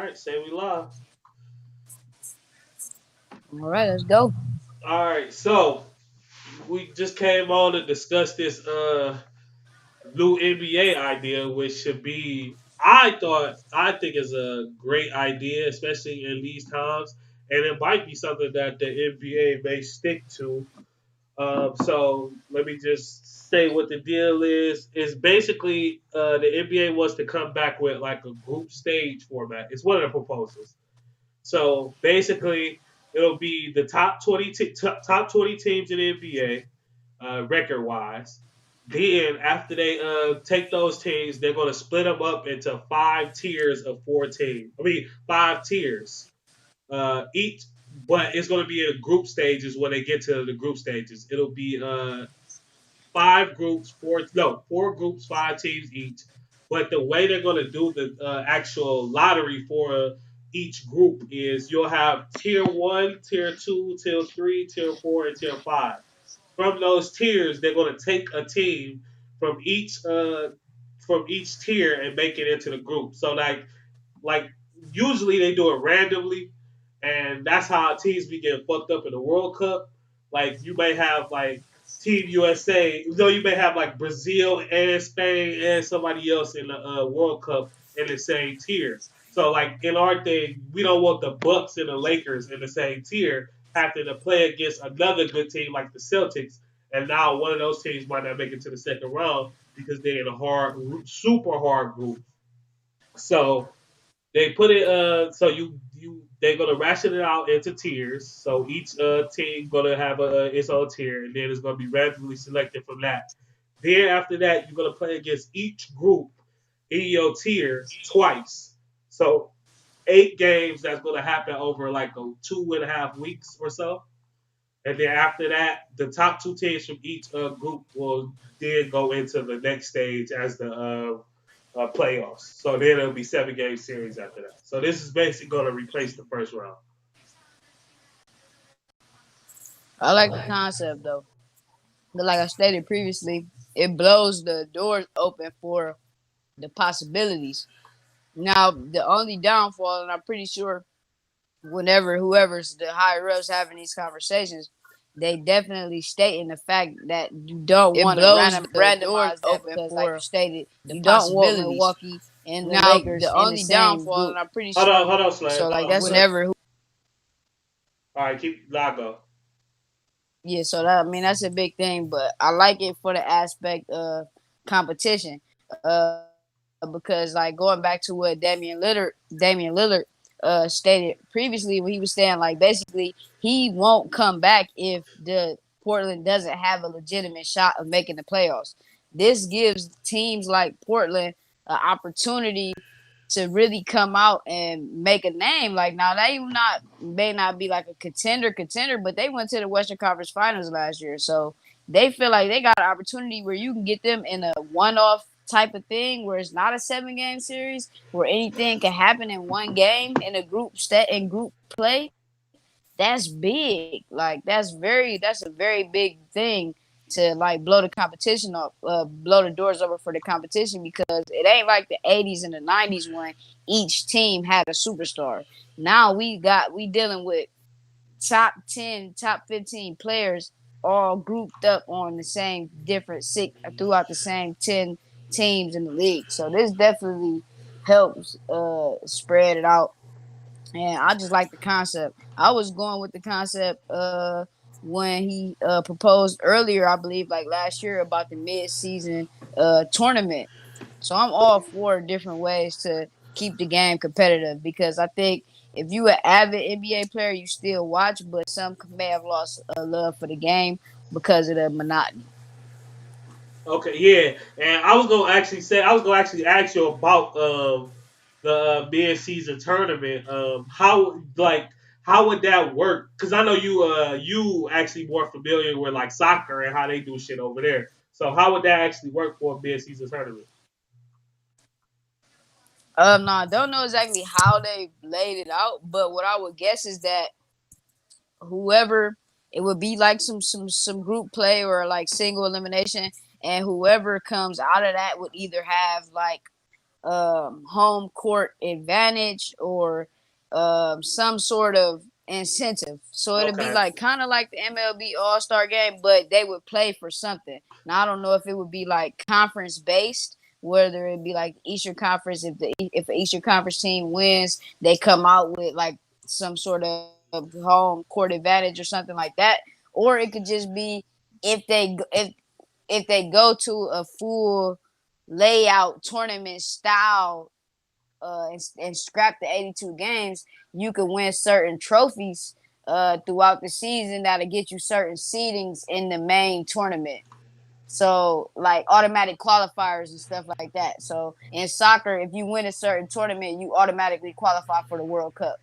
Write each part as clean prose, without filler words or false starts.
right, say we live. All right, let's go. All right, so we just came on to discuss this new NBA idea, which should be I think is a great idea, especially in these times, and it might be something that the NBA may stick to. So let me just say what the deal is. Is basically the NBA wants to come back with like a group stage format. It's one of the proposals. So basically, it'll be the top 20 teams in the NBA record wise. Then after they take those teams, they're going to split them up into five tiers of four teams. I mean, five tiers each, but it's going to be in group stages when they get to the group stages. It'll be five groups, four groups, five teams each. But the way they're going to do the actual lottery for each group is you'll have tier one, tier two, tier three, tier four, and tier five. From those tiers, they're going to take a team from each tier and make it into the group. So like usually they do it randomly, and that's how teams be getting fucked up in the World Cup. Like you may have like Team USA, though you may have like Brazil and Spain and somebody else in the World Cup in the same tier. So like in our thing, we don't want the Bucks and the Lakers in the same tier having to play against another good team like the Celtics. And now one of those teams might not make it to the second round because they're in a super hard group. So they put it so you they're gonna ration it out into tiers. So each team gonna have its own tier, and then it's gonna be randomly selected from that. Then after that, you're gonna play against each group in your tier twice. So 8 games that's gonna happen over like a 2.5 weeks or so. And then after that, the top two teams from each group will then go into the next stage as the playoffs. So then it'll be 7 game series after that. So this is basically going to replace the first round. I like the concept though. But like I stated previously, it blows the doors open for the possibilities. Now, the only downfall, and I'm pretty sure whenever whoever's the higher ups having these conversations, they definitely stating the fact that you don't want to randomize that because, like you stated, you don't want Milwaukee and the Lakers the in the same downfall, group. and I'm pretty sure. Hold on, Slade. So like Hold that's on. whenever. All right, keep Lago. Yeah, so that I mean that's a big thing, but I like it for the aspect of competition. Because like going back to what Damian Lillard stated previously when he was saying like basically he won't come back if the Portland doesn't have a legitimate shot of making the playoffs. This gives teams like Portland an opportunity to really come out and make a name. Like now they may not be like a contender, but they went to the Western Conference Finals last year. So they feel like they got an opportunity where you can get them in a one-off type of thing where it's not a 7 game series where anything can happen in one game in a group play. That's big. Like that's a very big thing to like blow the competition up, blow the doors over for the competition because it ain't like the 80s and the 90s when each team had a superstar. Now we dealing with top 10, top 15 players all grouped up on the same different six throughout the same 10 teams in the league. So this definitely helps spread it out. And I just like the concept. I was going with the concept when he proposed earlier, I believe, like last year, about the mid-season tournament. So I'm all for different ways to keep the game competitive because I think if you an avid NBA player, you still watch, but some may have lost a love for the game because of the monotony. Okay, yeah, and I was gonna actually ask you about the mid season tournament. How would that work? Because I know you actually more familiar with like soccer and how they do shit over there. So how would that actually work for a mid season tournament? No, I don't know exactly how they laid it out, but what I would guess is that whoever it would be like some group play or like single elimination, and whoever comes out of that would either have like home court advantage or some sort of incentive. So it'd be Okay. like kind of like the MLB All Star Game, but they would play for something. Now I don't know if it would be like conference based, whether it be like Eastern Conference. If the Eastern Conference team wins, they come out with like some sort of home court advantage or something like that, or it could just be if they if they go to a full layout tournament style and scrap the 82 games, you could win certain trophies throughout the season that'll get you certain seedings in the main tournament. So like automatic qualifiers and stuff like that. So in soccer, if you win a certain tournament, you automatically qualify for the World Cup.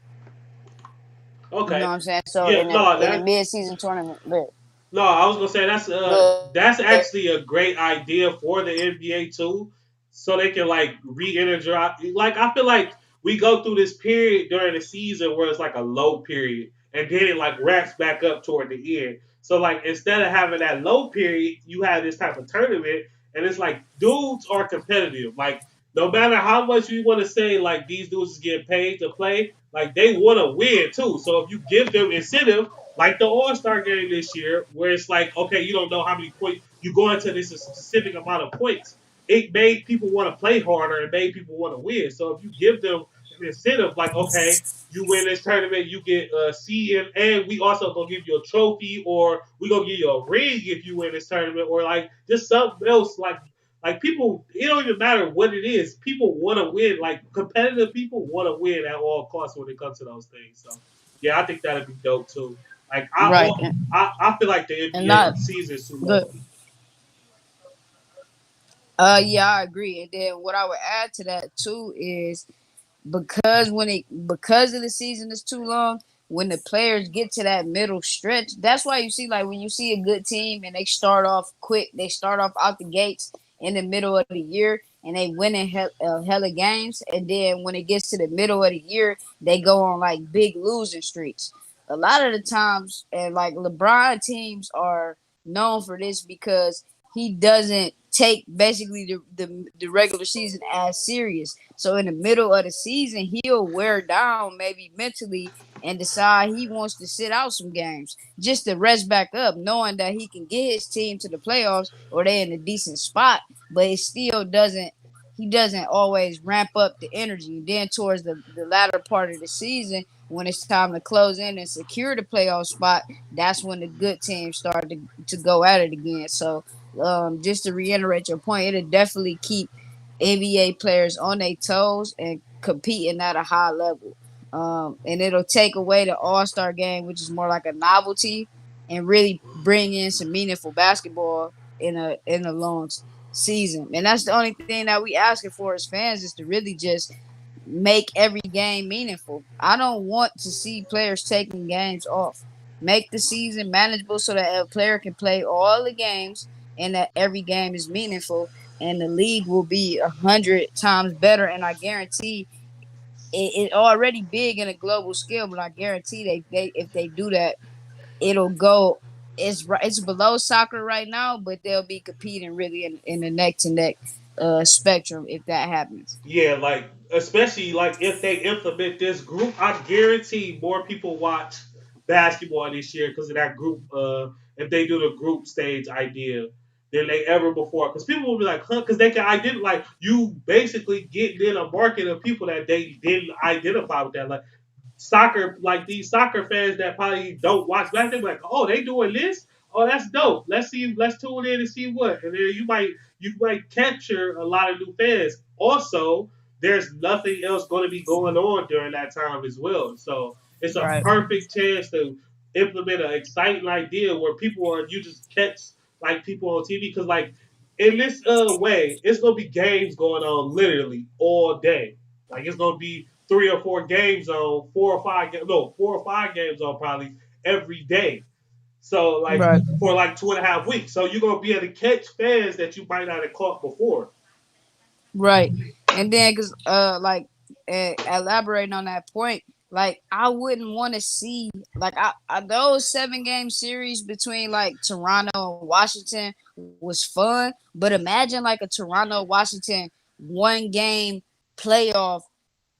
You know Okay. what I'm saying? So Yeah. No. in a mid season tournament, No. I was gonna say but that's actually a great idea for the NBA too, so they can like re-energize. Like I feel like we go through this period during the season where it's like a low period, and then it like wraps back up toward the end. So like instead of having that low period, you have this type of tournament, and it's like dudes are competitive. Like no matter how much you want to say like these dudes is getting paid to play, like they want to win too. So if you give them incentive, like the All Star game this year, where it's like, okay, you don't know how many points you go into this specific amount of points. It made people want to play harder. It made people want to win. So if you give them an incentive, like, okay, you win this tournament, you get a C, and we also gonna give you a trophy, or we gonna give you a ring if you win this tournament, or like just something else, like people, it don't even matter what it is. People want to win. Like competitive people want to win at all costs when it comes to those things. So yeah, I think that'd be dope too. Like right, I feel like the and NBA not season is too good. long. Yeah, I agree. And then what I would add to that too is because of the season is too long, when the players get to that middle stretch, that's why you see like when you see a good team and they start off quick, they start off out the gates in the middle of the year and they win in hella games, and then when it gets to the middle of the year, they go on like big losing streaks. A lot of the times, and like LeBron teams are known for this because he doesn't take basically the regular season as serious. So in the middle of the season, he'll wear down maybe mentally and decide he wants to sit out some games just to rest back up, knowing that he can get his team to the playoffs or they're in a decent spot, but it still doesn't he doesn't always ramp up the energy. Then towards the latter part of the season, when it's time to close in and secure the playoff spot, that's when the good teams start to go at it again. So just to reiterate your point, it'll definitely keep NBA players on their toes and competing at a high level. And it'll take away the All Star game, which is more like a novelty, and really bring in some meaningful basketball in a long season. And that's the only thing that we asking for as fans is to really just make every game meaningful. I don't want to see players taking games off. Make the season manageable so that a player can play all the games and that every game is meaningful, and the league will be 100 times better. And I guarantee it already big in a global scale, but I guarantee they if they do that, it'll go. It's below soccer right now, but they'll be competing really in the neck to neck spectrum if that happens. Yeah, like especially like if they implement this group, I guarantee more people watch basketball this year because of that group. If they do the group stage idea than they ever before, because people will be like, huh? Because they can identify. Like you basically getting in a market of people that they didn't identify with that. Like soccer, like these soccer fans that probably don't watch basketball, like, oh, they doing this. Oh, that's dope. Let's see. Let's tune in and see what. And then you might capture a lot of new fans. Also, there's nothing else going to be going on during that time as well. So it's a Right. perfect chance to implement an exciting idea where people are you just catch like people on TV because like in this way, it's gonna be games going on literally all day. Like it's gonna be 3 or 4 games on 4 or 5 no 4 or 5 games on probably every day. So like Right. for like 2.5 weeks. So you're gonna be able to catch fans that you might not have caught before. Right. And then, cause like elaborating on that point, like I wouldn't want to see like those 7 game series between like Toronto and Washington was fun, but imagine like a Toronto Washington 1 game playoff.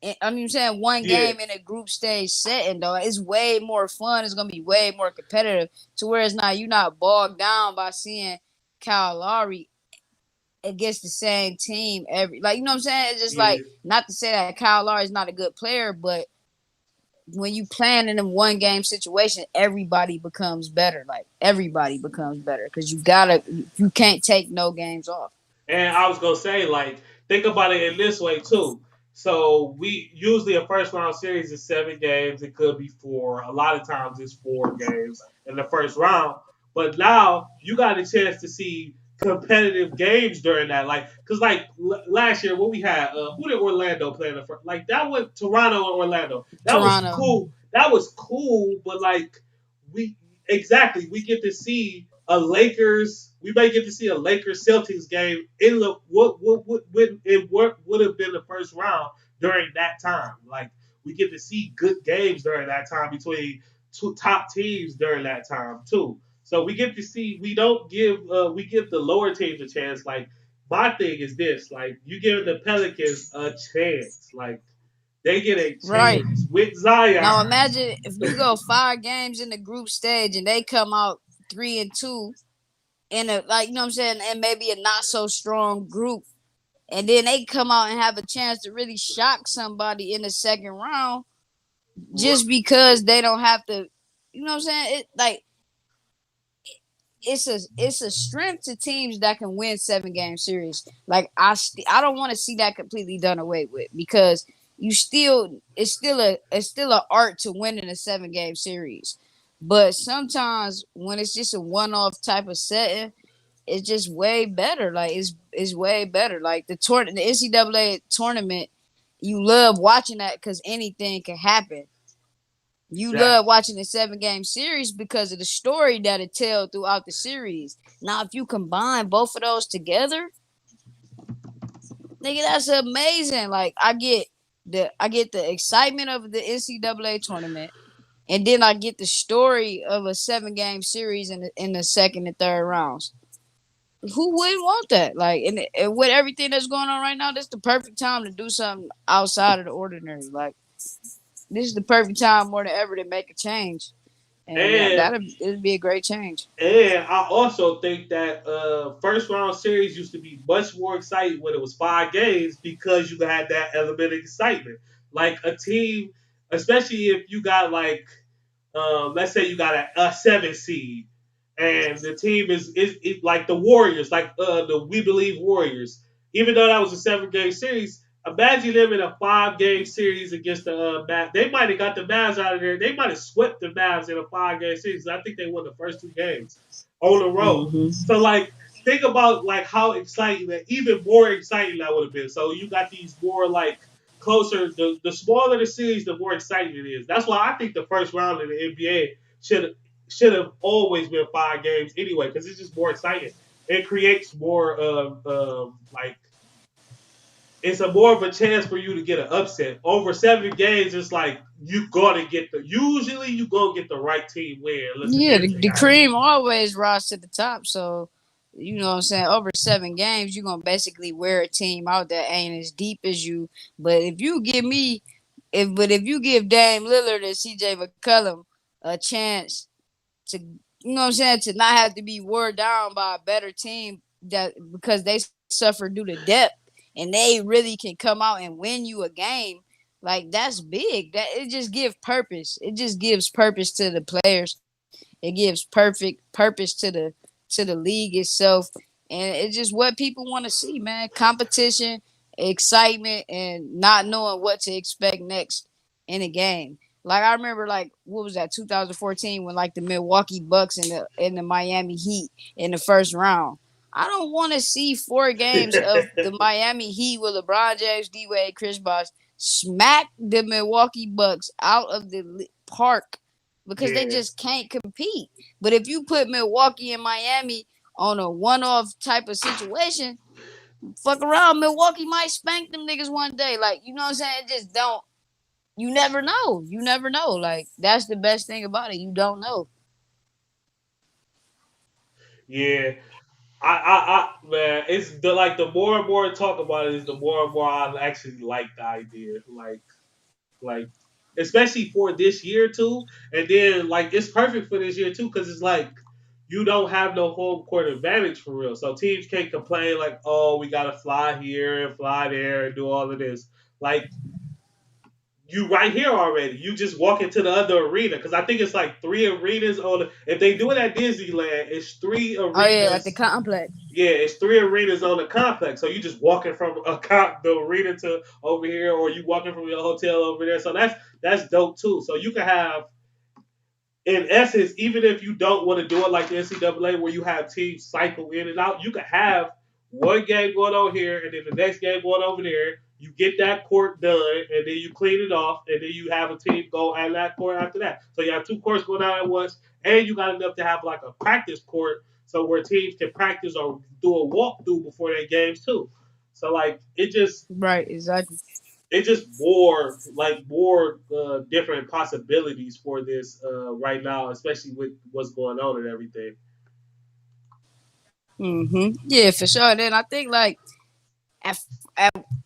I mean, I'm saying one Yeah, game in a group stage setting, though, it's way more fun. It's gonna be way more competitive. To where it's not, you're not bogged down by seeing Kyle Lowry against the same team every, like, you know what I'm saying? It's just like, yeah. not to say that Kyle Lowry is not a good player, but when you plan in a one game situation, everybody becomes better. Like, everybody becomes better because you can't take no games off. And I was gonna say, like, think about it in this way too. So we usually a first round series is 7 games. It could be four. A lot of times it's 4 games in the first round. But now you got a chance to see competitive games during that. Like, cause like last year when we had who did Orlando play in the first? Like that was Toronto and Orlando. That was Toronto. cool. That was cool. But like we exactly we get to see a Lakers. We may get to see a Lakers Celtics game in the what would have been the first round during that time. Like we get to see good games during that time between two top teams during that time too. So we get to see. We don't give. We give the lower teams a chance. Like my thing is this: like you give the Pelicans a chance. Like they get a Right. chance with Zion. Now imagine if you go 5 games in the group stage and they come out 3-2 in a, like, you know what I'm saying, and maybe a not so strong group, and then they come out and have a chance to really shock somebody in the second round just because they don't have to, you know what I'm saying? It like it's a strength to teams that can win 7 game series. Like I don't want to see that completely done away with because you still it's still a art to winning a 7 game series. But sometimes when it's just a one off type of setting, it's just way better. Like it's way better. Like the NCAA tournament, you love watching that because anything can happen. You love Exactly. watching the 7 game series because of the story that it tells throughout the series. Now, if you combine both of those together, nigga, that's amazing. Like I get the excitement of the NCAA tournament, and then I get the story of a 7 game series in the second and third rounds. Who wouldn't want that? Like, and with everything that's going on right now, this is the perfect time to do something outside of the ordinary. Like, this is the perfect time more than ever to make a change. And And it'd be a great change. And I also think that first round series used to be much more exciting when it was 5 games because you had that element of excitement. Like a team, especially if you got like, let's say you got a 7 seed, and the team is like the Warriors, like the We Believe Warriors. Even though that was a 7 game series, imagine them in a 5 game series against the Mavs. They might have got the Mavs out of there. They might have swept the Mavs in a 5 game series. I think they won the first 2 games on the road. Mm-hmm. So like think about like how exciting that, even more exciting that would have been. So you got these more like closer. The smaller the series, the more exciting it is. That's why I think the first round in the NBA should have always been 5 games anyway, because it's just more exciting. It creates more of like it's a more of a chance for you to get an upset. Over 7 games, it's like you gotta get the usually you go get the right team win unless an Yeah, injury the happens. cream always rise to the top. So, you know what I'm saying? Over 7 games, you're gonna basically wear a team out that ain't as deep as you. But if you give Dame Lillard and CJ McCollum a chance to, you know what I'm saying, to not have to be wore down by a better team that because they suffer due to depth and they really can come out and win you a game, like, that's big. That it just gives purpose. It just gives purpose to the players. It gives perfect purpose to the league itself, and it's just what people want to see, man. Competition, excitement, and not knowing what to expect next in a game. Like I remember, like what was that, 2014, when like the Milwaukee Bucks and the Miami Heat in the first round. I don't want to see 4 games of the Miami Heat with LeBron James, D Wade, Chris Bosh smack the Milwaukee Bucks out of the park because they Yeah, just can't compete. But if you put Milwaukee and Miami on a one-off type of situation, fuck around, Milwaukee might spank them niggas one day. Like, you know what I'm saying? It just don't. You never know. You never know. Like, that's the best thing about it. You don't know. yeah. man, it's the more and more I talk about it, is the more and more I actually like the idea. Like especially for this year too. And then like it's perfect for this year too because it's like you don't have no home court advantage for real. So teams can't complain like, oh, we gotta fly here and fly there and do all of this. Like you right here already. You just walk into the other arena because I think it's like three arenas on. If they do it at Disneyland, it's three Oh yeah, like the arenas. complex. Yeah, it's three arenas on the complex. So you just walking from the arena to over here, or you walking from your hotel over there. So that's dope too. So you can have, in essence, even if you don't want to do it like the NCAA, where you have teams cycle in and out, you can have one game going on here and then the next game going over there. You get that court done, and then you clean it off, and then you have a team go at that court after that. So you have two courts going on at once, and you got enough to have like a practice court, so where teams can practice or do a walkthrough before their games too. So like Right, exactly. it just more different possibilities for this right now, especially with what's going on and everything. Yeah, for sure. Then I think like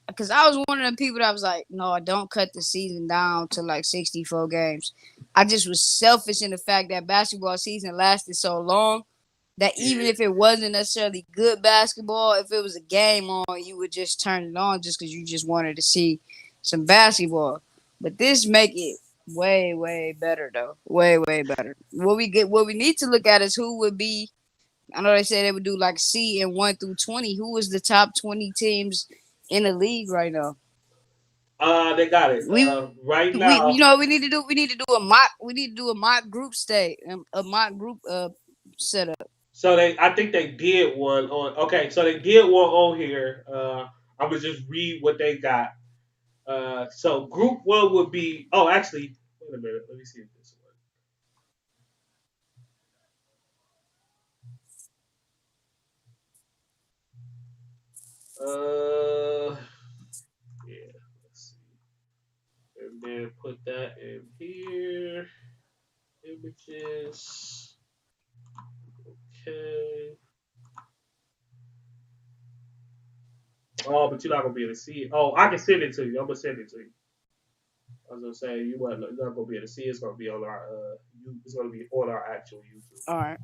because I was one of the people that was like, no, I don't cut the season down to like 64 games. I just was selfish in the fact that basketball season lasted so long that even Yeah. if it wasn't necessarily good basketball, if it was a game on, you would just turn it on just because you just wanted to see some basketball. But this make it way, way better though. Way, way better. What we need to look at is who would be. I know they said they would do like C and 1 through 20. Who was the top 20 teams in the league right now? They got it We right we now. you know what we need to do. We need to do a mock. We need to do a mock group state, a mock group setup. So I think they did one on. Okay, so they did one on here. I'm gonna just read what they got. So group one would be. Oh, actually, wait a minute. Let me see if this one. Yeah. Let's see, and then put that in here. Images. Okay. Oh, but you're not gonna be able to see it. Oh, I can send it to you. I'm gonna send it to you. I was gonna say you're not gonna be able to see it. It's gonna be on our it's gonna be on our actual YouTube. All right.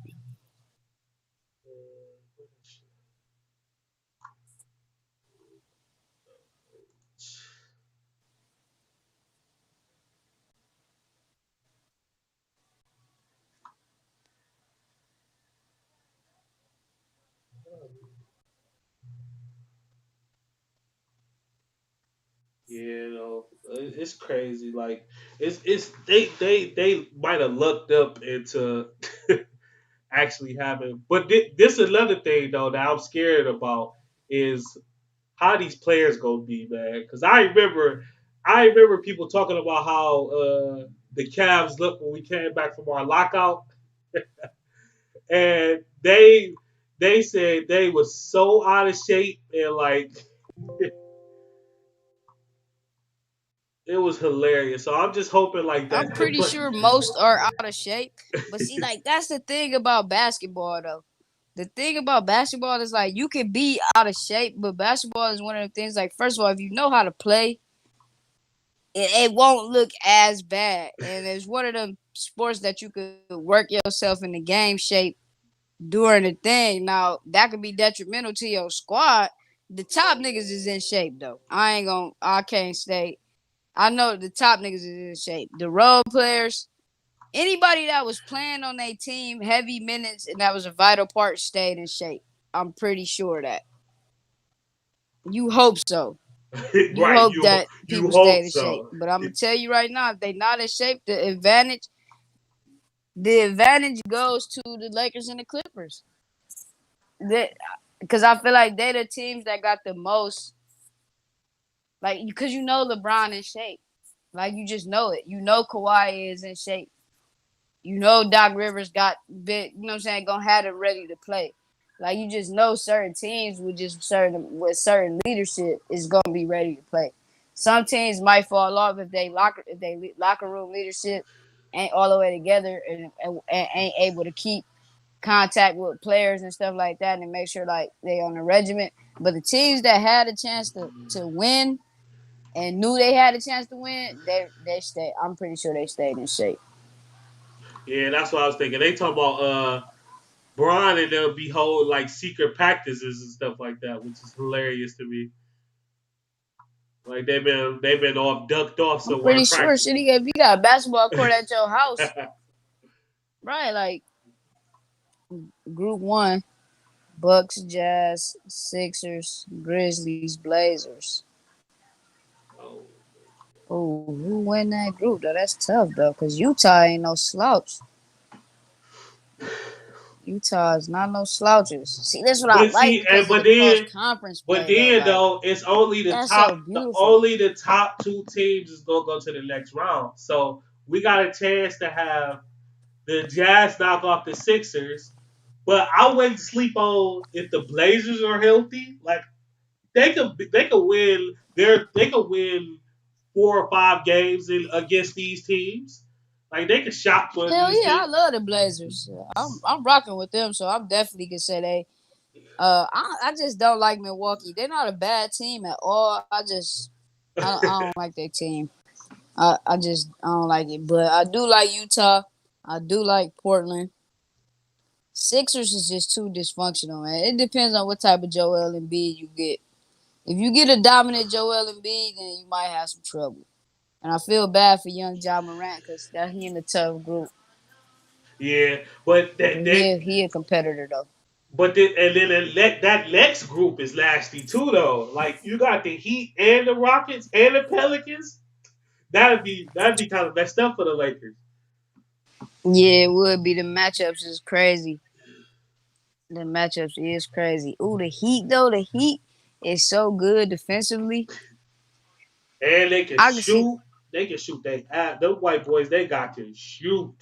You know, it's crazy. Like it's they might have looked up into actually having. But this is another thing though that I'm scared about is how these players gonna be, man. Because I remember people talking about how the Cavs looked when we came back from our lockout, and they said they was so out of shape and like it was hilarious. So I'm just hoping like I'm that the pretty play. sure most are out of shape. But see, like that's the thing about basketball though. The thing about basketball is like you can be out of shape, but basketball is one of the things like first of all, if you know how to play, it won't look as bad. And it's one of them sports that you could work yourself in the game shape during the thing. Now that could be detrimental to your squad. The top niggas is in shape though. I can't stay. I know the top niggas is in shape. The role players, anybody that was playing on their team heavy minutes and that was a vital part stayed in shape. I'm pretty sure that. You hope so. You Right, hope you that you people hope stay in shape. so. But I'm gonna tell you right now, if they not in shape, the advantage goes to the Lakers and the Clippers. Because I feel like they're the teams that got the most, like, because you know LeBron in shape. Like, you just know it. You know Kawhi is in shape. You know Doc Rivers got big, you know what I'm saying, gonna have it ready to play. Like, you just know certain teams with certain leadership is gonna be ready to play. Some teams might fall off if they locker room leadership ain't all the way together and ain't able to keep contact with players and stuff like that, and make sure like they on the regiment. But the teams that had a chance to win and knew they had a chance to win, they stayed. I'm pretty sure they stayed in shape. Yeah, that's what I was thinking. They talk about Braun and they'll be holding like secret practices and stuff like that, which is hilarious to me. Like they've been off ducked off I'm somewhere pretty sure, practicing. shit. If you got a basketball court at your house, right? Like Group One, Bucks, Jazz, Sixers, Grizzlies, Blazers. Oh, Oh, who win that group though? That's tough though, cause Utah ain't no slouch. Utah is not no slouches. See, that's what I but like see, because of but the cross then conference But play though. then Like though, it's only that's so the beautiful. only the top two teams is gonna go to the next round. So we got a chance to have the Jazz knock off the Sixers. But I wouldn't sleep on if the Blazers are healthy. Like they could win they could win 4 or 5 games against these teams. Like they could shop for Hell these yeah, I teams. love the Blazers. I'm rocking with them, so I'm definitely gonna say they. I just don't like Milwaukee. They're not a bad team at all. I don't like their team. I don't like it. But I do like Utah. I do like Portland. Sixers is just too dysfunctional, man. It depends on what type of Joel Embiid you get. If you get a dominant Joel Embiid, then you might have some trouble. And I feel bad for young John Morant because that he in a tough group. Yeah, but But he a competitor though. And then that next group is nasty too, though. Like you got the Heat and the Rockets and the Pelicans. That'd be kind of messed up for the Lakers. Yeah, it would be. The matchups is crazy. The matchups is crazy. Ooh, the Heat though. The Heat is so good defensively. And they can I can see. shoot. They can shoot. Those white boys, they got to shoot,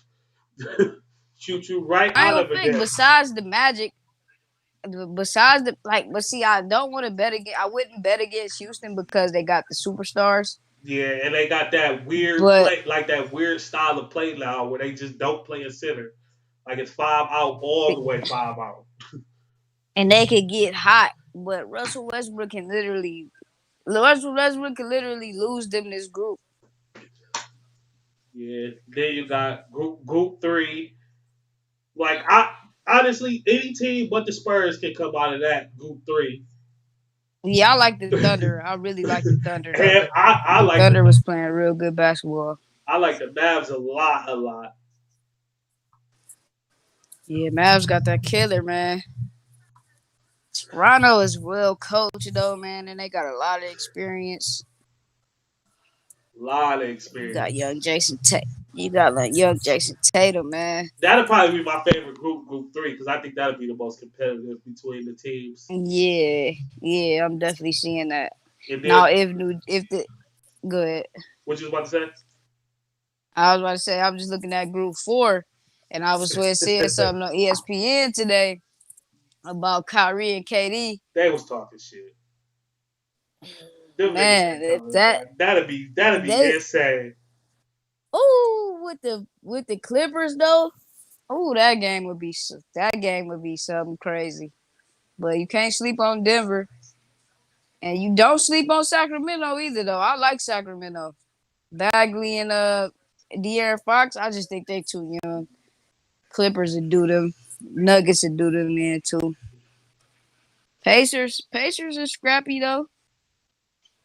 shoot you right I ain't out gonna of a think. damn. Besides the Magic, besides the like, but see, I don't want to bet against. I wouldn't bet against Houston because they got the superstars. Yeah, and they got that weird But play, like that weird style of play now where they just don't play a center. Like it's 5 out all the way 5 out. and they could get hot. But Russell Westbrook can literally lose them this group. Yeah. Then you got group 3. Like I honestly, any team but the Spurs can come out of that group 3. Yeah, I like the Thunder. I really like the Thunder though. And I The like Thunder was playing real good basketball. I like the Mavs a lot. Yeah, Mavs got that killer, man. Toronto is well coached though, man, and they got a lot of experience. A lot of You got experience. young Jason Tate. You got like young Jason Tatum, man. That'll probably be my favorite group 3, because I think that'll be the most competitive between the teams. Yeah, yeah, I'm definitely seeing that. And Now, then if the good, what you was about to I was about to say I was just looking at Group 4, and I was seeing say? something on ESPN today about Kyrie and KD. They was talking shit. Them niggas Man, ain't if coming that back. That'd be they insane. with the Clippers though, that game would be something crazy. But you can't sleep on Denver, and you don't sleep on Sacramento either though. I like Sacramento. Bagley and De'Aaron Fox, I just think they too young. Clippers would do them. Nuggets would do them in too. Pacers are scrappy though.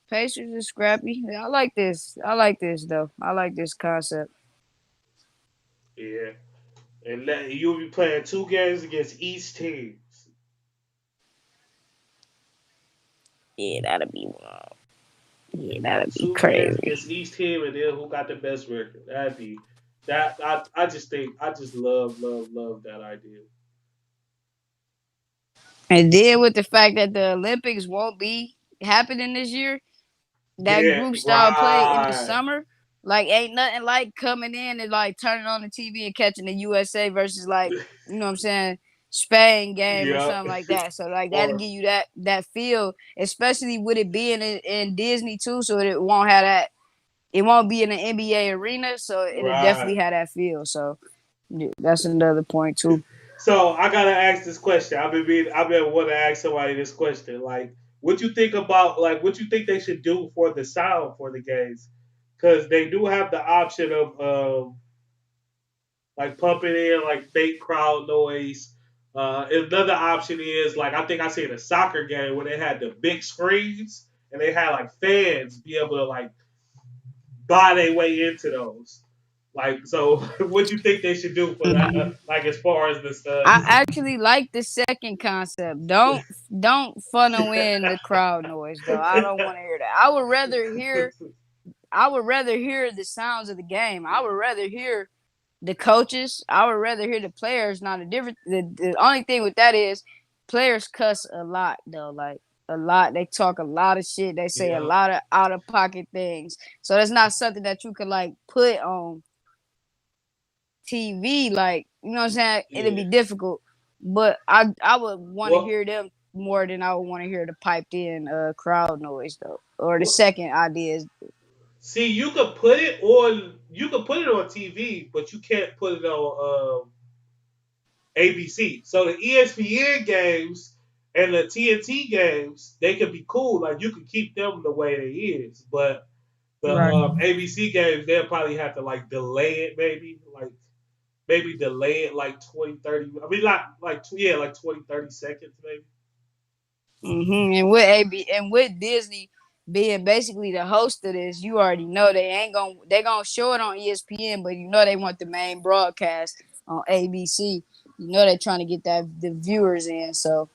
Pacers are scrappy. I like this. I like this though. I like this concept. Yeah. And you'll be playing 2 games against each team. Yeah, that'll be wild. Yeah, You that'll got be 2 games crazy. against each team, and then who got the best record? That'd be that. I just love that idea. And then with the fact that the Olympics won't be happening this year, that Yeah, group style play in the right. summer, like ain't nothing like coming in and like turning on the TV and catching the USA versus like, you know what I'm saying, Spain game or Yep. something like that. So like that'll Or give you that feel, especially with it being in Disney too, so it won't have that it won't be in the NBA arena, so it'll right. definitely have that feel. So yeah, that's another point too. So I gotta ask this question. I've been wanting to ask somebody this question. Like, what you think about what you think they should do for the sound for the games? Because they do have the option of like pumping in like fake crowd noise. Another option is like I think I seen a soccer game where they had the big screens and they had like fans be able to like buy their way into those. Like, so what you think they should do for that? Mhm. Like, as far as this, I actually like the second concept. Don't funnel in the crowd noise though. I don't want to hear that. I would rather hear the sounds of the game. I would rather hear the coaches. I would rather hear the players. Now the only thing with that is players cuss a lot though. Like a lot. They talk a lot of shit. They say a yeah, lot of out of pocket things. So that's not something that you could like put on TV. Like, you know what I'm saying? It'd yeah. be difficult. But I would want to Well, hear them more than I would want to hear the piped in crowd noise though. Or the well, second idea is see, you could put it on TV, but you can't put it on ABC. So the ESPN games and the TNT games, they could be cool. Like you could keep them the way they is, but the right. ABC games, they'll probably have to like delay it, maybe delay it like 20, 30. I mean, yeah, like 20, 30 seconds, maybe. And with AB and with Disney being basically the host of this, you already know they gonna show it on ESPN, but you know they want the main broadcast on ABC. You know they're trying to get the viewers in. So,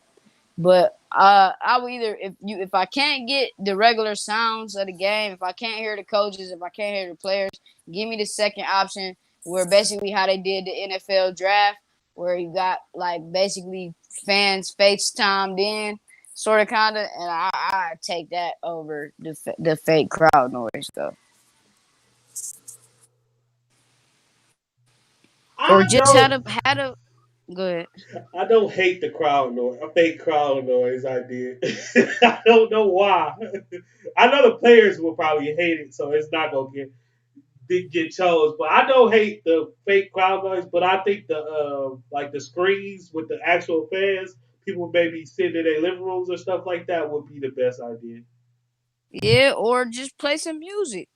but I will either if I can't get the regular sounds of the game, if I can't hear the coaches, if I can't hear the players, give me the second option where basically how they did the NFL draft, where you got like basically fans FaceTimed in, sort of kind of, and I take that over the fake crowd noise though, or I just don't had a good. I don't hate the crowd noise. I fake crowd noise. I did. I don't know why. I know the players will probably hate it, so it's not gonna get chose. But I don't hate the fake crowd noise. But I think the like the screens with the actual fans, people maybe sitting in their living rooms or stuff like that would be the best idea. Yeah, or just play some music.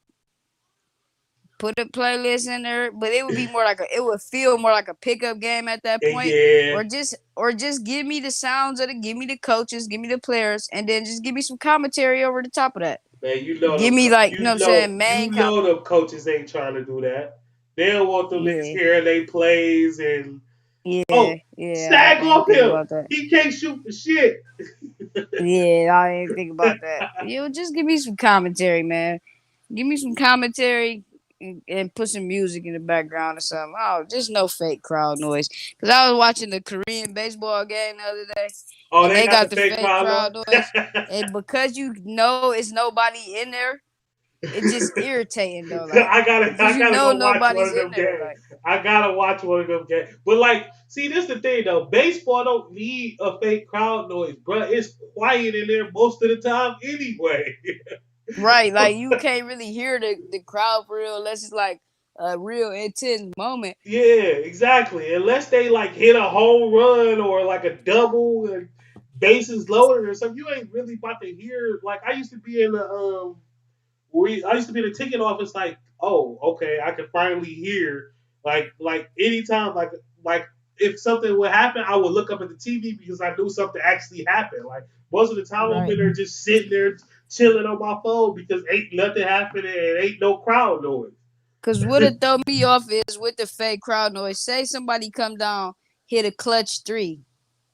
Put a playlist in there, but it would be more like it would feel more like a pickup game at that And point, yeah, or just give me the sounds of give me the coaches, give me the players, and then just give me some commentary over the top of that. man, Give me like you know what I'm saying, you main know comment. them coaches ain't trying to do that. They'll want them niggas Yeah, hearing they plays and yeah, oh, yeah. snag I ain't off think him. about that. He can't shoot for shit. Yeah, I ain't think about that. You just give me some commentary, man. Give me some commentary and put some music in the background or something. Oh, just no fake crowd noise. Cause I was watching the Korean baseball game the other day, Oh, and they they got got the the fake fake crowd crowd noise. noise, and because you know it's nobody in there, it's just irritating though. Like because I you gotta know go watch one nobody's of in them there. games. Like I gotta watch one of them games. But like, see, this the thing though. Baseball don't need a fake crowd noise, bro. It's quiet in there most of the time anyway. right, like you can't really hear the crowd for real unless it's like a real intense moment. Yeah, exactly. Unless they like hit a home run or like a double and bases loaded or something, you ain't really about to hear. Like I used to be in the I used to be in the ticket office. Like, oh, okay, I can finally hear. Like anytime, like if something would happen, I would look up at the TV because I knew something actually happened. Like most of the time, I'm Right. in there just sitting there chilling on my phone because ain't nothing happening and ain't no crowd noise. Cause what'll throw me off is with the fake crowd noise. Say somebody come down, hit a clutch three,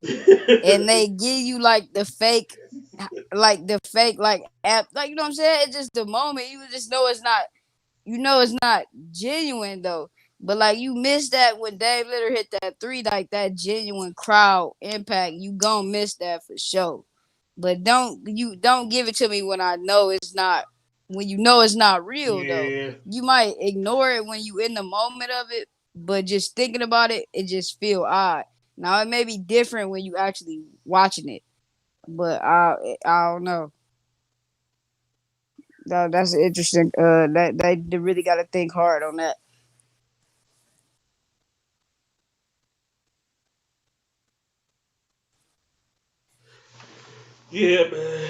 and they give you like the fake like app, like you know what I'm saying. It's just the moment you just know it's not, you know it's not genuine though. But like you missed that when Dave Litter hit that three, like that genuine crowd impact. You gonna miss that for sure. But don't give it to me when I know it's not, when you know it's not real though. Yeah. You might ignore it when you in the moment of it, but just thinking about it, it just feel odd. Now it may be different when you actually watching it, but I don't know. That's interesting. That they really got to think hard on that. Yeah, man.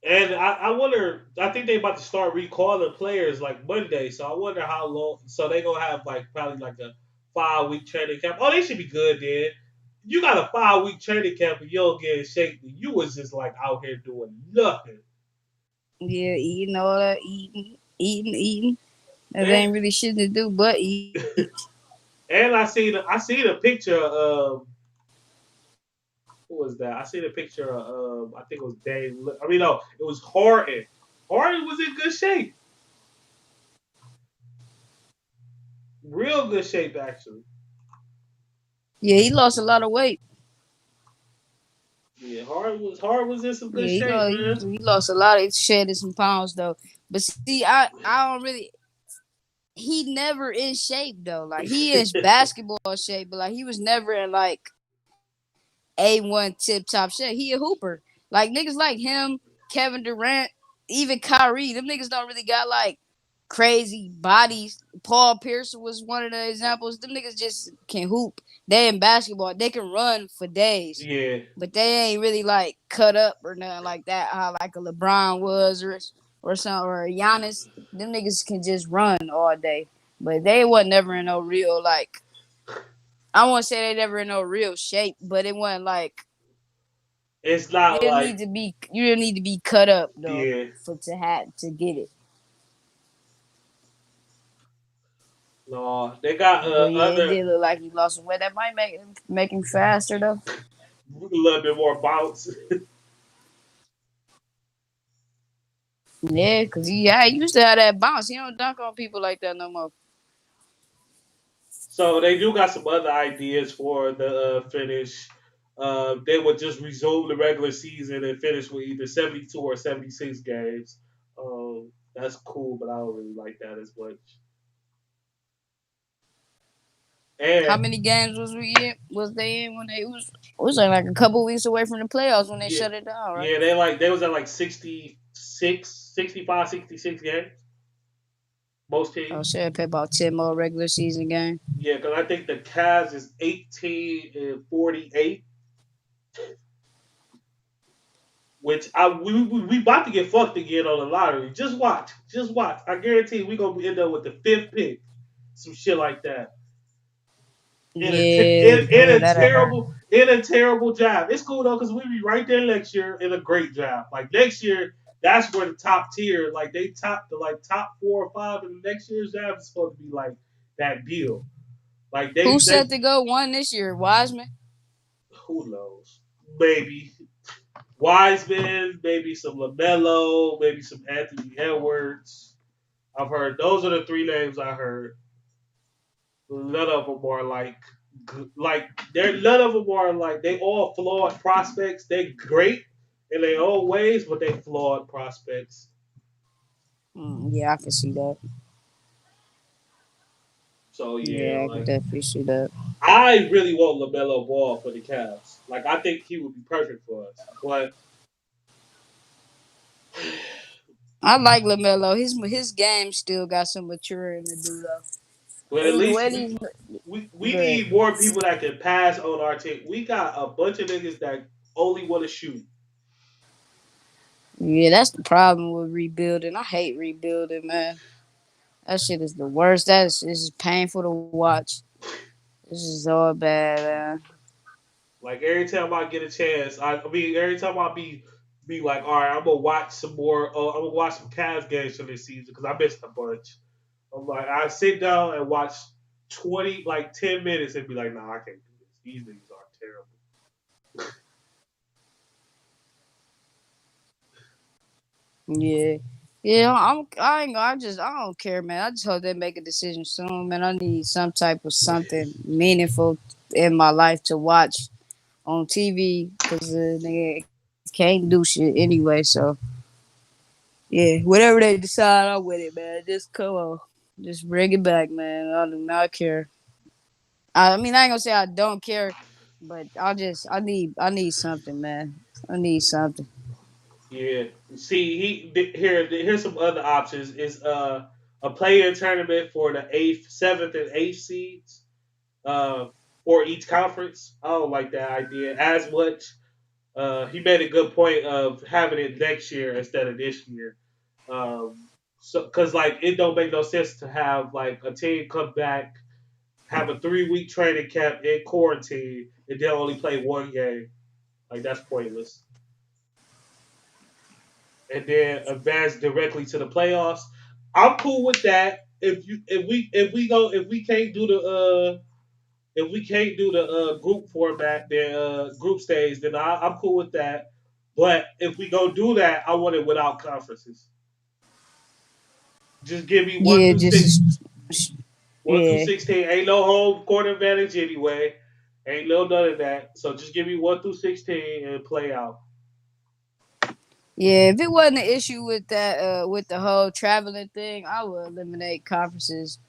And I wonder. I think they about to start recalling players like Monday. So I wonder how long. So they gonna have like probably like a 5 week training camp. Oh, they should be good then. You got a 5 week training camp and you don't get in shape. You was just like out here doing nothing. Yeah, eating all that, eating. That And ain't really shit to do but eat. and I seen a picture of who was that? I seen a picture of I think it was Dame. I mean no, it was Harden. Harden was in good shape, real good shape actually. Yeah, he lost a lot of weight. Yeah, Harden was in some good Yeah, he shape, lost man. he lost a lot. He shedded some pounds though. But see, I don't really. He never in shape though. Like he is basketball shape, but like he was never in like A1 tip top shape. He a hooper. Like niggas like him, Kevin Durant, even Kyrie. Them niggas don't really got like crazy bodies. Paul Pierce was one of the examples. Them niggas just can hoop. They in basketball. They can run for days. Yeah, But they ain't really like cut up or nothing like that. How like a LeBron was or some or a Giannis. Them niggas can just run all day. But they wasn't never in no real like I won't say they never in no real shape, but it wasn't like it's not like you didn't need to be cut up though yeah. for to have to get it. No, they got But yeah, it other did look like he lost some weight. That might make him faster though. a little bit more bounce. Yeah, cause he used to have that bounce. He don't dunk on people like that no more. So they do got some other ideas for the finish. They would just resume the regular season and finish with either 72 or 76 games. That's cool, but I don't really like that as much. How And many games was they in when they was like a couple weeks away from the playoffs when they yeah, shut it down, right? yeah, they was at like 66, 65, 66 games. Most Oh teams. shit, play about 10 more regular season games. Yeah, because I think the Cavs is 18 and 48, which we about to get fucked again on the lottery. Just watch. I guarantee we gonna end up with the fifth pick, some shit like that. Yeah, In yeah, a that'll hurt. terrible job. It's cool though because we be right there next year in a great job. Like next year, that's where the top tier, like they top the like top 4 or 5 in the next year's job is supposed to be like that deal. Like Who they set to go one this year? Wiseman. who knows, maybe Wiseman, maybe some Lamelo, maybe some Anthony Edwards. I've heard those are the three names I heard. None of them are like they're none of them are like they all flawed prospects. They great in their own ways, but they flawed prospects. Yeah, I can see that. So yeah, Yeah, I can like definitely see that. I really want Lamelo Ball for the Cavs. Like I think he would be perfect for us. I like Lamelo. His game still got some maturing to do though. But at He's least when he's we good. need more people that can pass on our team. We got a bunch of niggas that only want to shoot. Yeah, that's the problem with rebuilding. I hate rebuilding, man. That shit is the worst. This is painful to watch. This is all bad, man. Like every time I get a chance, I mean every time I be like, all right, I'm gonna watch some more. I'm gonna watch some Cavs games for this season because I missed a bunch. I'm like, I sit down and watch 10 minutes and be like, nah, I can't do this. These niggas are terrible. Yeah. Yeah, I ain't I don't care, man. I just hope they make a decision soon, man. I need some type of something meaningful in my life to watch on TV because nigga can't do shit anyway. So yeah, whatever they decide, I'm with it, man. Just come on, just bring it back, man. I do not care. I mean, I ain't gonna say I don't care, but I need something, man. I need something. Yeah. See, here's some other options. Is a player tournament for the eighth, seventh, and eighth seeds. Uh, for each conference. I don't like that idea as much. He made a good point of having it next year instead of this year. So, cause like it don't make no sense to have like a team come back, have a 3 week training camp in quarantine, and then only play one game. Like that's pointless. And then advance directly to the playoffs. I'm cool with that. If we can't do the if we can't do the group format, then group stage, then I'm cool with that. But if we go do that, I want it without conferences. Just give me one Yeah, through six, just 1 through yeah. 16. Ain't no home court advantage anyway. Ain't no none of that. So just give me 1 through 16 and play out. Yeah, if it wasn't an issue with that, with the whole traveling thing, I would eliminate conferences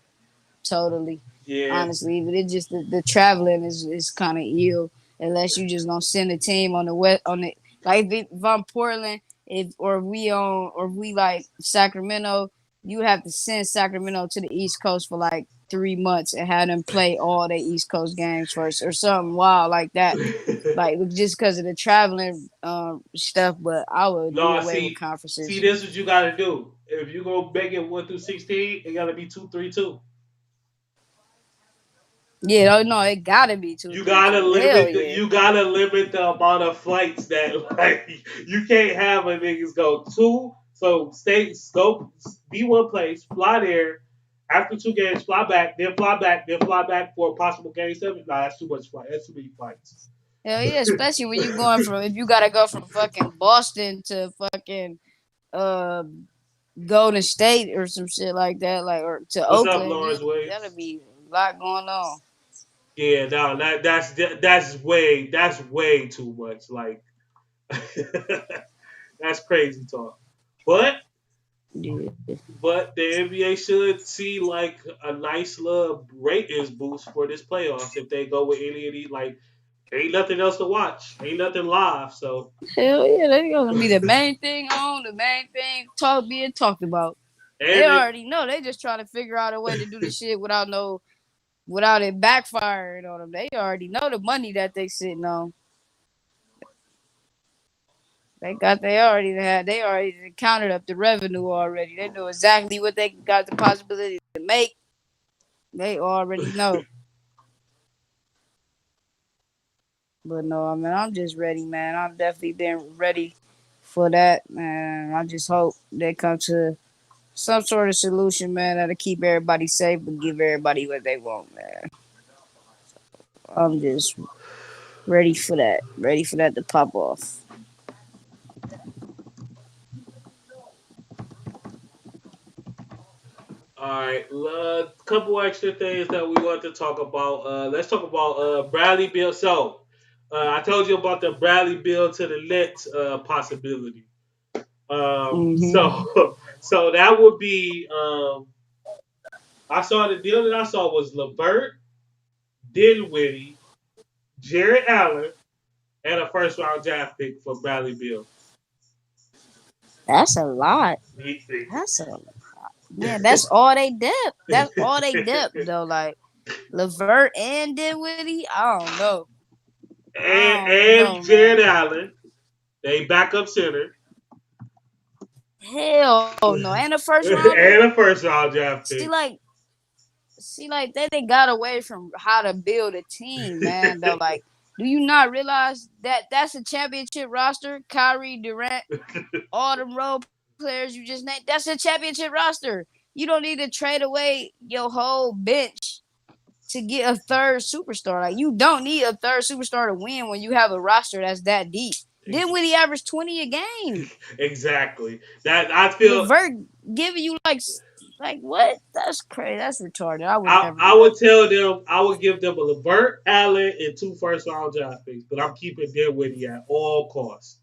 totally. Yeah. Honestly, but it just the traveling is kind of ill unless you just gonna send a team on the west on the like if I'm Portland, if or we on or we like Sacramento, you have to send Sacramento to the East Coast for like 3 months and have them play all the East Coast games first or something wild like that. Like just because of the traveling stuff, but I would do No, away with see, conferences. this is what you gotta do. If you go make it 1 through 16, it gotta be 2-3-2. Yeah, oh no, it gotta be two, three, two. Hell yeah. You gotta limit the amount of flights that like you can't have a niggas go two. So stay go be one place, fly there, after 2 games, fly back, then fly back for a possible game 7. Nah, that's too much flight. That's too many flights. Hell yeah, especially when you going from if you gotta go from fucking Boston to fucking uh Golden State or some shit like that, like or to What's up, Oakland, Lawrence that'll Williams? be a lot going on. Yeah, no, that's way too much. Like that's crazy talk. But Yeah. the NBA should see like a nice little ratings boost for this playoffs if they go with any of these. Like, ain't nothing else to watch, ain't nothing live. So, Hell yeah, that's gonna be the main thing on, the main thing being talked about. They and already know. They just trying to figure out a way to do the shit without it backfiring on them. They already know the money that they sitting on. They already counted up the revenue already. They know exactly what they got the possibility to make. They already know. But no, I mean, I'm just ready, man. I've definitely been ready for that, man. I just hope they come to some sort of solution, man, that'll keep everybody safe but give everybody what they want, man. I'm just ready for that. Ready for that to pop off. all right, couple extra things that we want to talk about. Let's talk about Bradley Bill. So, I told you about the Bradley Bill to the Nets possibility. Hmm. So so that would be I saw the deal that I saw was Levert, Dinwiddie, Jared Allen, and a first round draft pick for Bradley Bill. That's a lot. That's a man. That's all they depth. That's all they depth though. Like Levert and Dinwiddie. I don't know. I don't And know, Jared man. Allen, they backup center, Hell no. And a first rounder. and a first round draft See, pick. like, like they got away from how to build a team, man. Though, like, do you not realize that that's a championship roster? Kyrie, Durant, all them role players you just named. That's a championship roster. You don't need to trade away your whole bench to get a third superstar. Like, you don't need a third superstar to win when you have a roster that's that deep. Then when he averaged 20 a game, Exactly. That I feel Levert giving you like what? That's crazy. That's retarded. I would never I do that. would tell them I would give them a Levert, Allen, and 2 first round draft picks, but I'm keeping Dinwiddie at all costs.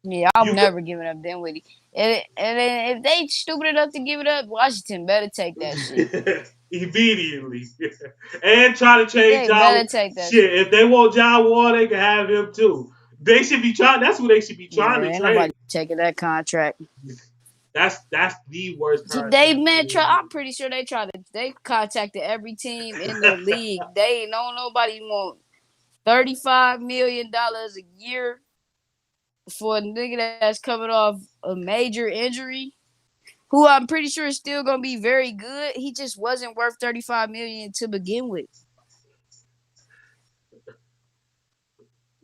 Yeah, I'm You could never giving up Dinwiddie. And then if they stupid enough to give it up, Washington better take that shit. immediately and try to change They John. better take that Shit, shit. if they want John Wall, they can have him too. They should be trying. That's who they should be Yeah, trying to ain't trade. nobody taking that contract. That's the worst They contract. man, I'm pretty sure they contacted every team in the league. They know nobody want. $35 million a year for a nigga that's coming off a major injury, who I'm pretty sure is still gonna be very good. He just wasn't worth 35 million to begin with.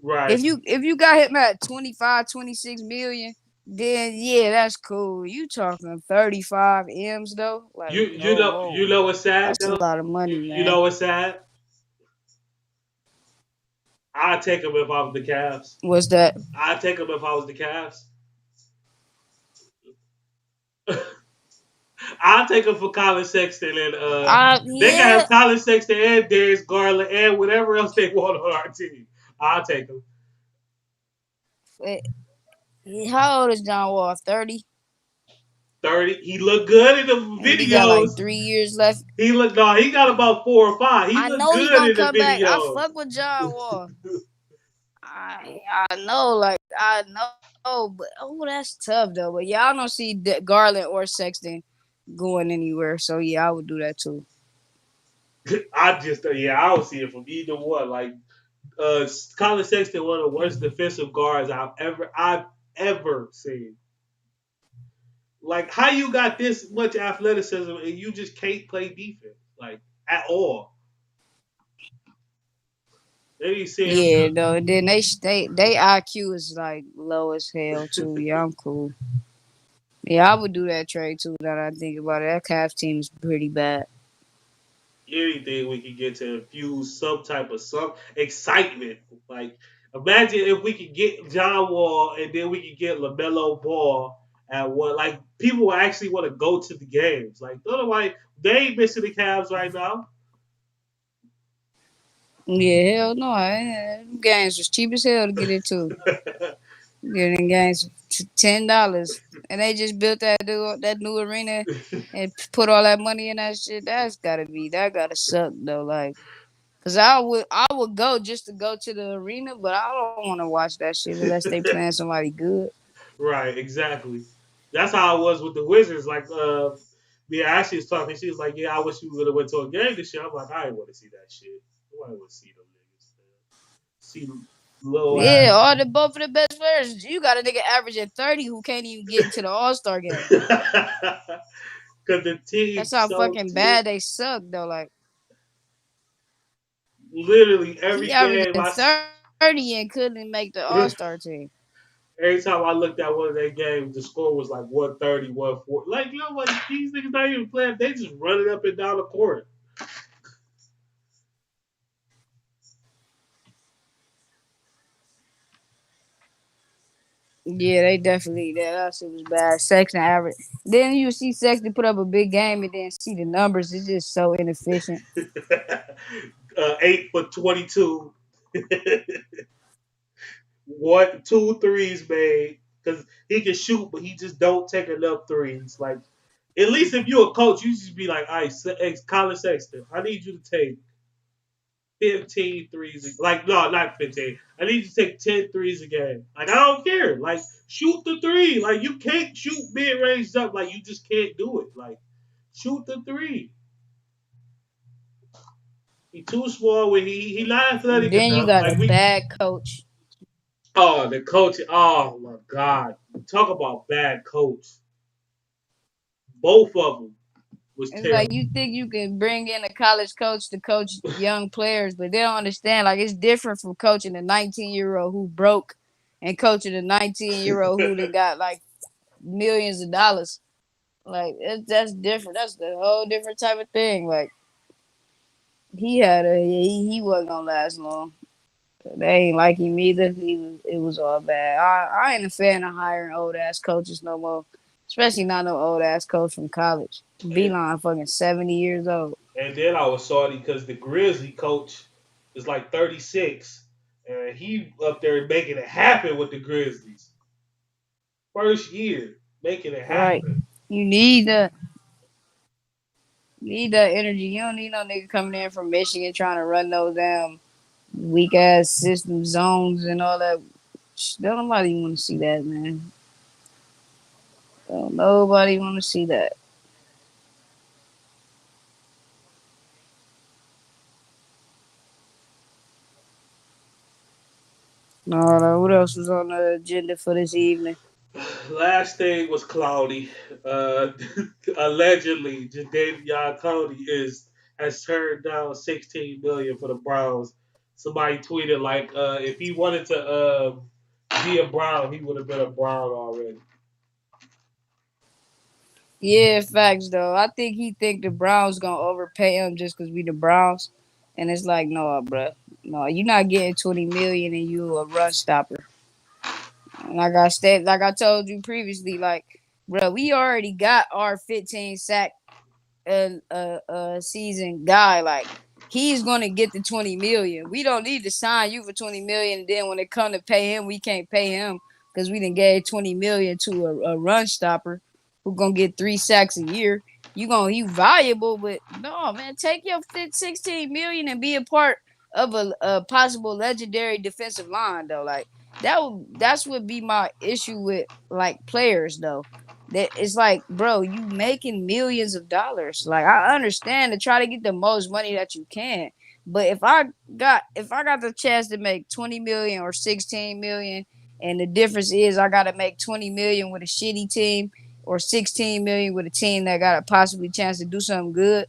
Right. If you got him at 25, 26 million, then yeah, that's cool. You talking 35 M's though? You Like, you oh know whoa. you know what's sad That's a though. lot of money, You man. know what's sad. I'd take him if I was the Cavs. What's that? I'd take him if I was the Cavs. I'll take him for Colin Sexton and they can Yeah. have Colin Sexton and Darius Garland and whatever else they want on our team. I'll take him. Eh, how old is John Wall? 30? 30. He looked good in the And he got videos. like 3 years left. He looked no, he got about 4 or 5. He I looked know he good gonna in the come back. I videos. fuck with John Wall. I know, like I know, but oh, that's tough though. But yeah, I don't see Garland or Sexton going anywhere. So yeah, I would do that too. I just I don't see it from either one. Like Colin Sexton, one of the worst defensive guards I've ever seen. Like how you got this much athleticism and you just can't play defense like at all. They need to see him Yeah, do. though. And then they IQ is like low as hell too. Yeah, I'm cool. Yeah, I would do that trade too. Now that I think about it, that Cavs team is pretty bad. Anything we can get to infuse some excitement. Like imagine if we could get John Wall and then we could get LaMelo Ball at what like people will actually want to go to the games. Like otherwise they ain't missing the Cavs right now. Yeah, hell no. Them games was cheap as hell to get into. Getting games $10, and they just built that new arena and put all that money in that shit. That gotta suck though. Like, cause I would go just to go to the arena, but I don't want to watch that shit unless they playing somebody good. Right, exactly. That's how I was with the Wizards. Like, yeah, Ashley was talking. She was like, "Yeah, I wish we would have went to a game this year." I'm like, I didn't want to see that shit. Nobody want to see them niggas. Man. See little Yeah, ass. both of the best players. You got a nigga averaging 30 who can't even get into the All-Star game. Because the That's team's how so fucking bad they suck though. Like, literally every he averaging game 30 and couldn't make the All-Star team. every time I looked at one of their games, the score was like 130, 140. Like, you know what? These niggas not even playing. They just running up and down the court. Yeah, they definitely that shit was bad. Sexton average. Then you see Sexton put up a big game and then see the numbers. It's just so inefficient. 8 for 22. One, two threes made because he can shoot, but he just don't take enough threes. Like at least if you're a coach, you just be like, all right, Colin Sexton, I need you to take 15 threes. Like no, not 15. I need you to take 10 threes a game. Like I don't care. Like shoot the three. Like you can't shoot mid range up. Like you just can't do it. Like shoot the three. He too small. When he not athletic Then you enough. got a Like we bad coach. Oh, the coach. Oh my God. Talk about bad coach. Both of them was It's like terrible. you think you can bring in a college coach to coach young players, but they don't understand. Like it's different from coaching a 19-year-old who broke and coaching a 19-year-old who then got like millions of dollars. Like that's different. That's the whole different type of thing. Like he wasn't gonna last long. They ain't like him either. It was all bad. I ain't a fan of hiring old ass coaches no more. Especially not no old ass coach from college. and, Beeline fucking 70 years old. and then I was salty because the Grizzly coach is like 36, and he up there making it happen with the Grizzlies. First year making it Right. happen. You need that energy. You don't need no nigga coming in from Michigan trying to run those damn weak ass system zones and all that. Don't nobody want to see that, man. Don't nobody want to see that. No, what else was on the agenda for this evening? Last thing was Cloudy. Uh, allegedly, Jadavion Clowney has turned down 16 million for the Browns. Somebody tweeted like, if he wanted to be a Brown, he would have been a Brown already. Yeah, facts though. I think he think the Browns gonna overpay him just because we the Browns, and it's like, no, bro, no, you're not getting 20 million and you a run stopper. Like I said, like I told you previously, like, bro, we already got our 15 sack season guy. Like, he's gonna get the 20 million. We don't need to sign you for 20 million. And then when it come to pay him, we can't pay him because we done gave 20 million to a run stopper who gonna get 3 sacks a year. You valuable, but no, man, take your 16 million and be a part of a possible legendary defensive line though. Like that's what be my issue with like players though. That it's like, bro, you making millions of dollars. Like I understand to try to get the most money that you can, but if I got the chance to make 20 million or 16 million, and the difference is I got to make 20 million with a shitty team or 16 million with a team that got a possibly chance to do something good,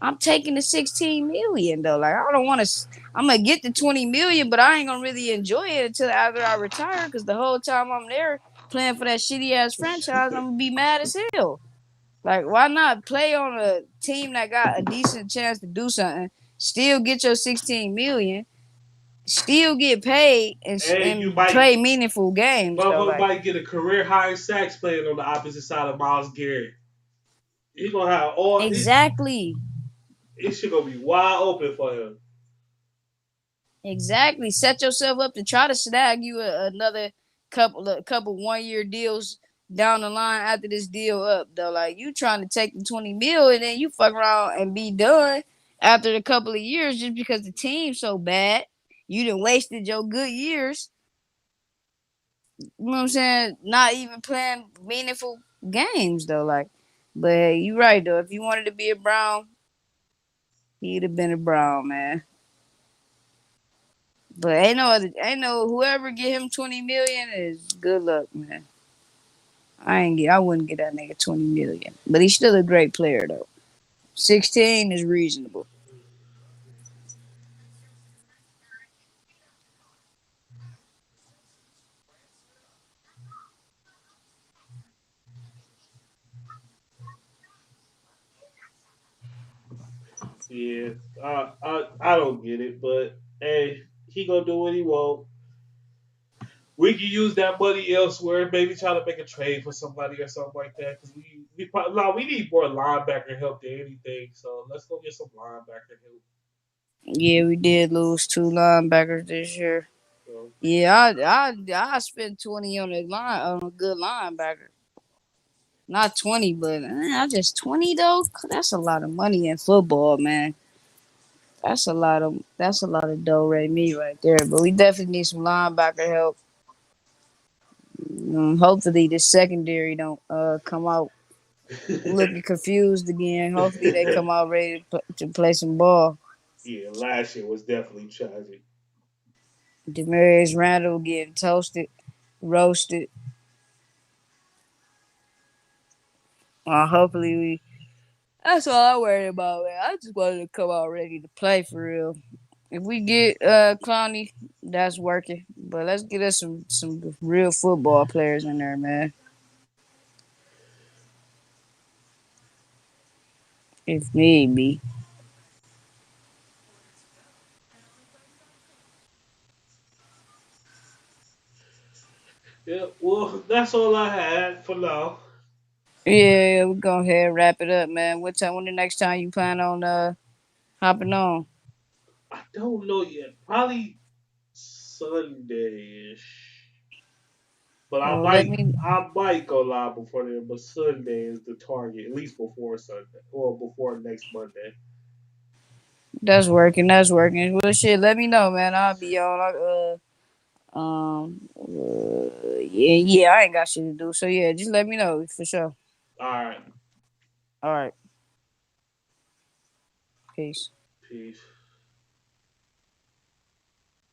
I'm taking the 16 million though. Like I don't want to. I'm gonna get the 20 million, but I ain't gonna really enjoy it until after I retire. Because the whole time I'm there playing for that shitty ass franchise, I'm gonna be mad as hell. Like why not play on a team that got a decent chance to do something, still get your 16 million, still get paid, and And you and might, play meaningful games though. motherfucker Like might get a career high sacks playing on the opposite side of Miles Garrett. He gonna have all exactly. his shit gonna be wide open for him. Exactly. Set yourself up to try to snag you another couple 1 year deals down the line after this deal up though. Like you trying to take the 20 mil and then you fuck around and be done after a couple of years just because the team's so bad. You done wasted your good years. You know what I'm saying? Not even playing meaningful games though. Like, but hey, you right though. If you wanted to be a Brown, he'd have been a Brown, man. But ain't no whoever get him 20 million is good luck, man. I wouldn't get that nigga 20 million. But he's still a great player though. 16 is reasonable. Yeah, I don't get it, but hey, he gonna do what he want. We can use that money elsewhere. Maybe try to make a trade for somebody or something like that. Because we probably, no, we need more linebacker help than anything. So let's go get some linebacker help. Yeah, we did lose 2 linebackers this year. So, Yeah, I spent 20 on a line on a good linebacker. Not 20, but I just 20 though. That's a lot of money in football, man. That's a lot of do re me right there. But we definitely need some linebacker help. Hopefully the secondary don't come out looking confused again. Hopefully they come out ready to play some ball. yeah, last year was definitely tragic. Demarius Randall getting toasted, roasted. Hopefully we. That's all I worry about, man. I just wanted to come out ready to play for real. If we get Clowney, that's working. But let's get us some real football players in there, man. If need be. Yeah, well, that's all I had for now. Yeah, we go ahead and wrap it up, man. When the next time you plan on hopping on? I don't know yet. Probably Sunday-ish. But Well, let me. I might go live before then. But Sunday is the target, at least before Sunday or before next Monday. That's working. That's working. Well, shit. Let me know, man. I'll be on. Yeah. I ain't got shit to do. So yeah, just let me know for sure. All right, All right. Peace. peace.